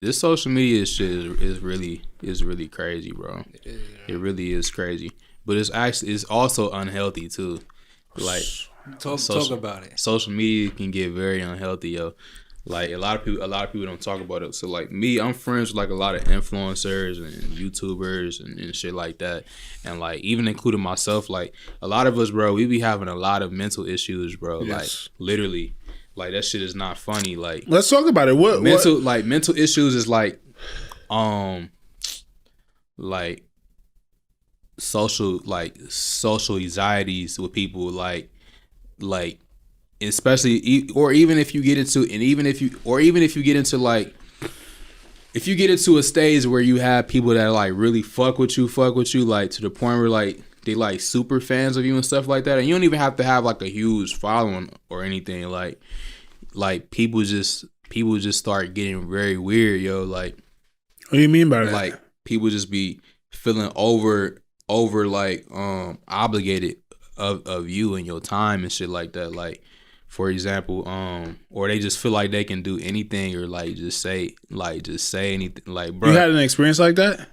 this social media shit is really crazy, bro. It really is crazy, but it's also unhealthy too. Like talk about it. Social media can get very unhealthy, yo. Like a lot of people don't talk about it. So like me, I'm friends with like a lot of influencers and YouTubers and shit like that. And like even including myself, like a lot of us, bro, we be having a lot of mental issues, bro. Yes. Like literally, like that shit is not funny. Like let's talk about it. What mental issues is like social anxieties with people like especially or even if you get into if you get into a stage where you have people that like really fuck with you like to the point where like they like super fans of you and stuff like that, and you don't even have to have like a huge following or anything, like people just start getting very weird, yo. Like what do you mean by that? Like people just be feeling over like obligated of you and your time and shit like that. Like for example, or they just feel like they can do anything or just say anything. Like, bro, you had an experience like that?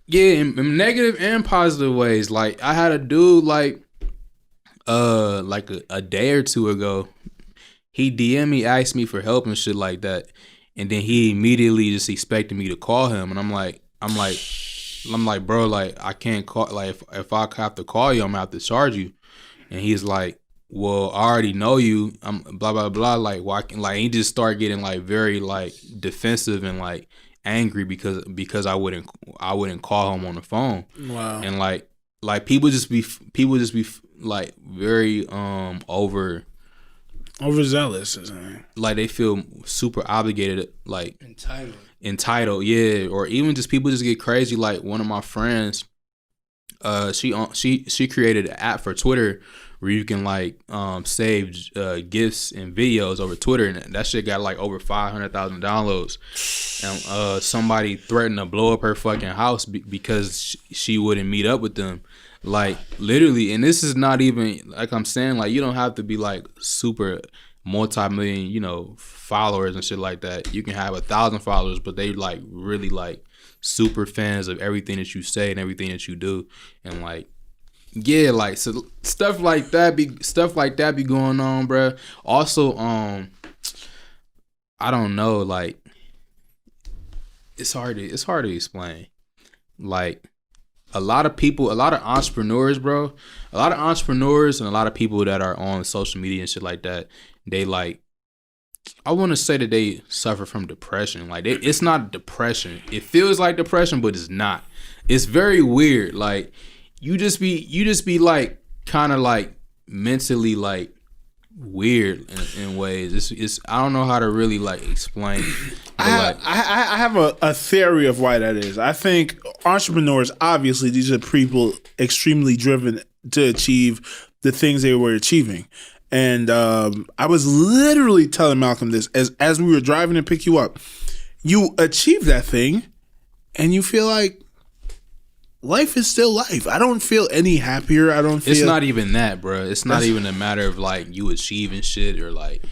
Yeah, in negative and positive ways. Like I had a dude like a day or two ago, he DM'd me, asked me for help and shit like that, and then he immediately just expected me to call him, and I'm like, bro, like I can't call. Like if I have to call you, I'm gonna have to charge you. And he's like, well, I already know you. I'm blah blah blah. Like why? Like he just started getting like very like defensive and like angry because I wouldn't call him on the phone. Wow. And like people just be like very overzealous, like they feel super obligated, like entitled, yeah. Or even just people just get crazy. Like one of my friends, she created an app for Twitter where you can like save gifs and videos over Twitter, and that shit got like over 500,000 downloads. And somebody threatened to blow up her fucking house because she wouldn't meet up with them. Like literally, and this is not even like I'm saying, like you don't have to be like super multi-million, followers and shit like that. You can have 1,000 followers, but they like really like super fans of everything that you say and everything that you do, and like yeah, like so stuff like that be going on, bro. Also, I don't know, like it's hard to explain. Like a lot of entrepreneurs, bro, and a lot of people that are on social media and shit like that, they like, I want to say that they suffer from depression. Like it's not depression. It feels like depression, but it's not. It's very weird. Like you just be like kind of like mentally like weird in ways. It's I don't know how to really like explain it. I have a theory of why that is. I think entrepreneurs, obviously, these are people extremely driven to achieve the things they were achieving. And I was literally telling Malcolm this as we were driving to pick you up. You achieve that thing, and you feel like life is still life. I don't feel any happier. It's not even that, bro. It's not even a matter of like you achieving shit or like.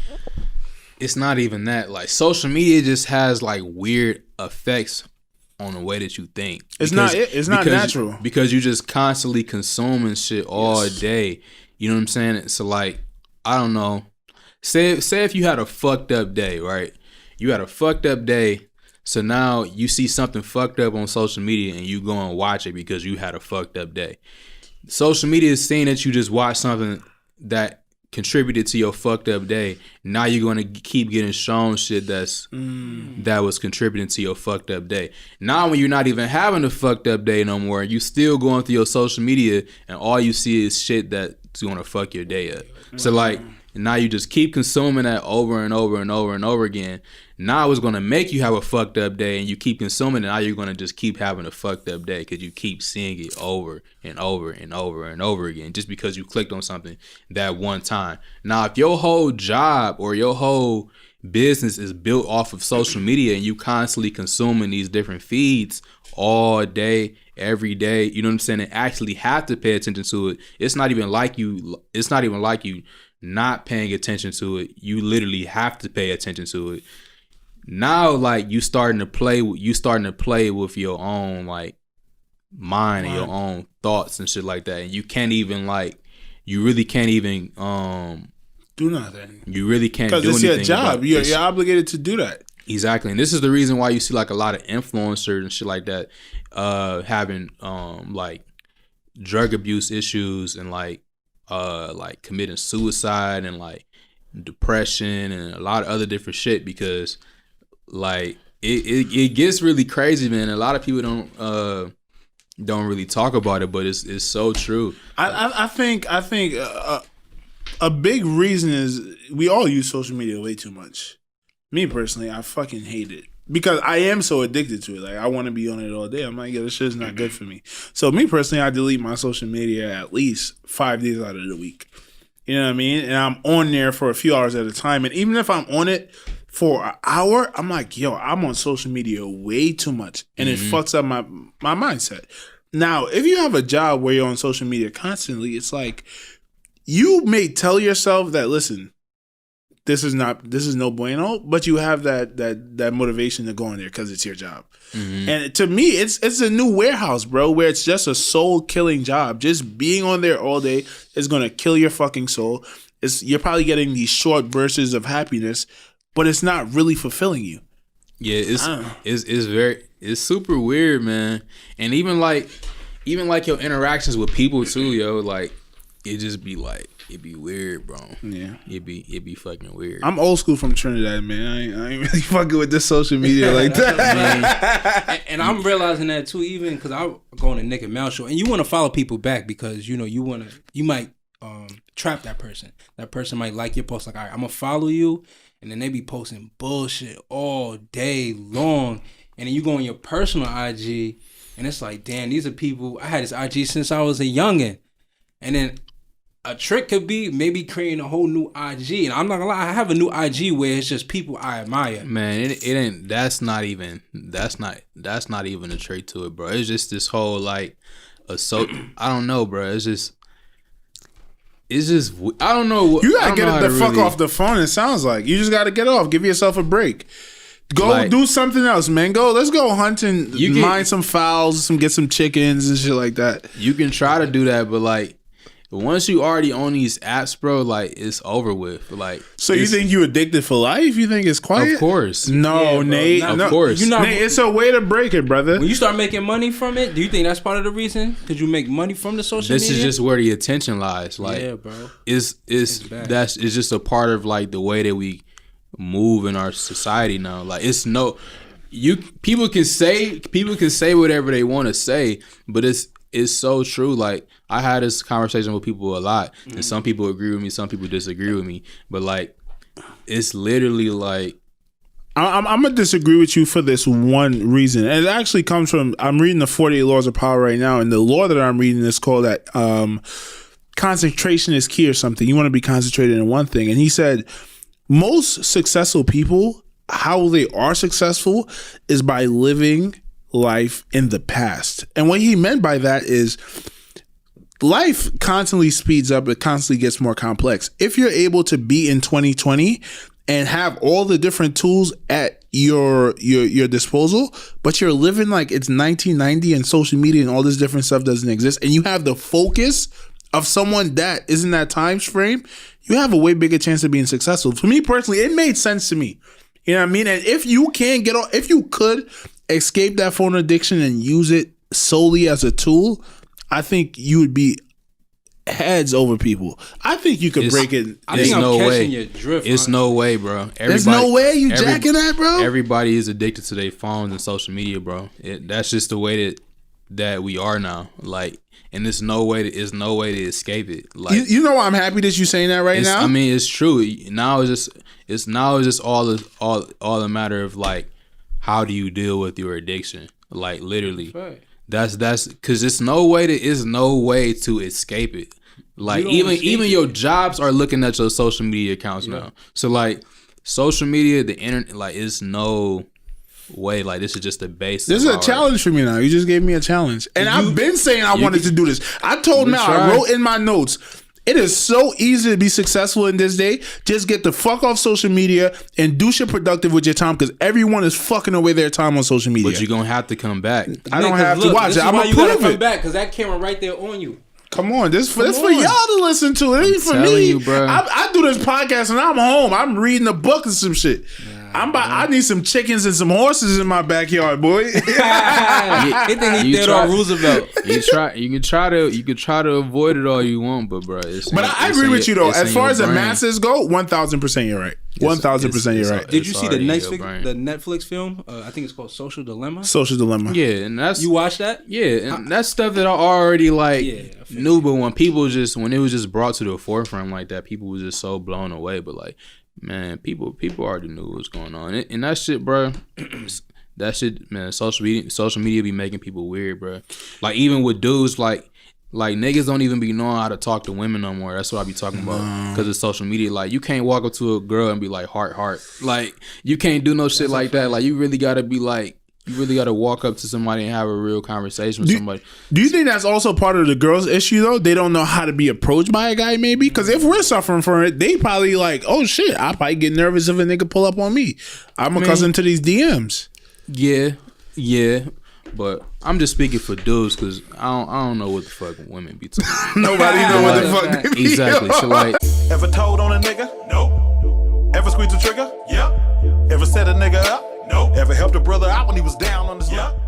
It's not even that. Like social media just has like weird effects on the way that you think. It's not natural because you just constantly consuming shit all day. You know what I'm saying? So like, I don't know. Say if you had a fucked up day, right? You had a fucked up day. So now you see something fucked up on social media and you go and watch it because you had a fucked up day. Social media is saying that you just watched something that contributed to your fucked up day. Now you're going to keep getting shown shit that was contributing to your fucked up day. Now when you're not even having a fucked up day no more, you still going through your social media and all you see is shit that's going to fuck your day up. So like now you just keep consuming that over and over and over and over again. Now it's going to make you have a fucked up day and you keep consuming it. Now you're going to just keep having a fucked up day because you keep seeing it over and over and over and over again just because you clicked on something that one time. Now, if your whole job or your whole business is built off of social media and you constantly consuming these different feeds all day, every day, you know what I'm saying, and actually have to pay attention to it, it's not even like you not paying attention to it. You literally have to pay attention to it. now like you starting to play with your own like mind and your own thoughts and shit like that, and you can't even like you really can't even do nothing. You really can't do anything because it's your job. You're obligated to do that. Exactly, and this is the reason why you see like a lot of influencers and shit like that having like drug abuse issues and like committing suicide and like depression and a lot of other different shit, because like it gets really crazy, man. A lot of people don't really talk about it, but it's so true. I think a big reason is we all use social media way too much. Me personally, I fucking hate it because I am so addicted to it. Like I want to be on it all day. I'm like, yeah, this shit's not good for me. So me personally, I delete my social media at least 5 days out of the week. You know what I mean? And I'm on there for a few hours at a time. And even if I'm on it for an hour, I'm like, yo, I'm on social media way too much. And it fucks up my mindset. Now, if you have a job where you're on social media constantly, it's like you may tell yourself that, listen, this is no bueno, but you have that motivation to go in there because it's your job. And to me, it's a new warehouse, bro, where it's just a soul killing job. Just being on there all day is gonna kill your fucking soul. You're probably getting these short bursts of happiness, but it's not really fulfilling you. Yeah, it's super weird, man. And even like your interactions with people too, yo, like it just be like it'd be weird, bro. Yeah, it'd be fucking weird. I'm old school from Trinidad, man. I ain't really fucking with this social media like that. And I'm realizing that too, even because I go on a Nick and Mel show, and you want to follow people back because you might trap that person. That person might like your post, like, all right, I'm gonna follow you, and then they be posting bullshit all day long, and then you go on your personal IG, and it's like, damn, these are people. I had this IG since I was a youngin', and then a trick could be maybe creating a whole new IG. And I'm not gonna lie, I have a new IG where it's just people I admire. Man, it ain't. That's not even a trait to it, bro. It's just this whole like, I don't know, bro. It's just. I don't know. You gotta get the fuck off the phone. It sounds like you just gotta get off. Give yourself a break. Go do something else, man. Let's go hunting. Mine some fowls, get some chickens and shit like that. You can try to do that, but like. Once you already own these apps, bro, like it's over with. Like, so you think you addicted for life? You think it's quiet? Of course. No, yeah, Nate. Of course. Nate, it's a way to break it, brother. When you start making money from it, do you think that's part of the reason? Because you make money from the social media? This is just where the attention lies. Like, yeah, bro. It's just a part of like the way that we move in our society now. Like, people can say whatever they want to say, but it's so true. Like, I had this conversation with people a lot, and some people agree with me, some people disagree with me. But like, it's literally like, I'm gonna disagree with you for this one reason, and it actually comes from I'm reading the 48 Laws of Power right now, and the law that I'm reading is called that concentration is key or something. You want to be concentrated in one thing, and he said most successful people, how they are successful is by living life in the past. And what he meant by that is life constantly speeds up, it constantly gets more complex. If you're able to be in 2020 and have all the different tools at your disposal, but you're living like it's 1990 and social media and all this different stuff doesn't exist, and you have the focus of someone that is in that time frame, you have a way bigger chance of being successful. For me personally, it made sense to me. You know what I mean? And if you can if you could escape that phone addiction and use it solely as a tool, I think you would be heads over people. I think you could break it. I think I'm catching your drift. It's no way, bro. There's no way you jacking that, bro. Everybody is addicted to their phones and social media, bro. That's just the way that we are now. Like, and there's no way to escape it. Like, you know, I'm happy that you're saying that right now. I mean, it's true. Now it's just all a matter of like, how do you deal with your addiction? Like, literally. Right. That's because there's no way to escape it. Like, even your jobs are looking at your social media accounts now. So like, social media, the internet, like, it's no way. Like, this is just the base. This is a challenge for me now. You just gave me a challenge, and I've been saying I wanted to do this. I told Mel, I wrote in my notes, It is so easy to be successful in this day. Just get the fuck off social media and do shit productive with your time, because everyone is fucking away their time on social media. But you're gonna have to come back. I don't have to watch it. I'm gonna prove it. Back because that camera right there on you. Come on, this for y'all to listen to. It ain't for me. You, bro. I do this podcast and I'm home. I'm reading a book and some shit. I need some chickens and some horses in my backyard, boy. He think he Theodore Roosevelt. You can try to avoid it all you want, but bro, I agree with you though. As far as the masses go, 1,000% you're right. 1,000% you're right. Did you see the Netflix film? I think it's called Social Dilemma. Social Dilemma. Yeah, and that's you watched that? Yeah, and that's stuff that I already knew, but when it was just brought to the forefront like that, people was just so blown away. But like, man, people already knew what was going on, and that shit, bro. That shit, man. Social media be making people weird, bro. Like even with dudes, like niggas don't even be knowing how to talk to women no more. That's what I be talking about because of social media. Like you can't walk up to a girl and be like heart. Like you can't do no shit like that. Like you really gotta be like. You really got to walk up to somebody and have a real conversation with somebody. Do you think that's also part of the girls' issue, though? They don't know how to be approached by a guy, maybe? Because if we're suffering from it, they probably like, oh, shit, I probably get nervous if a nigga pull up on me. I'm accustomed to these DMs. Yeah. But I'm just speaking for dudes because I don't know what the fuck women be talking. Nobody know what the fuck they be. Exactly. So like, ever told on a nigga? No. Ever squeezed a trigger? Yep. Ever set a nigga up? No. Ever helped a brother out when he was down on his luck?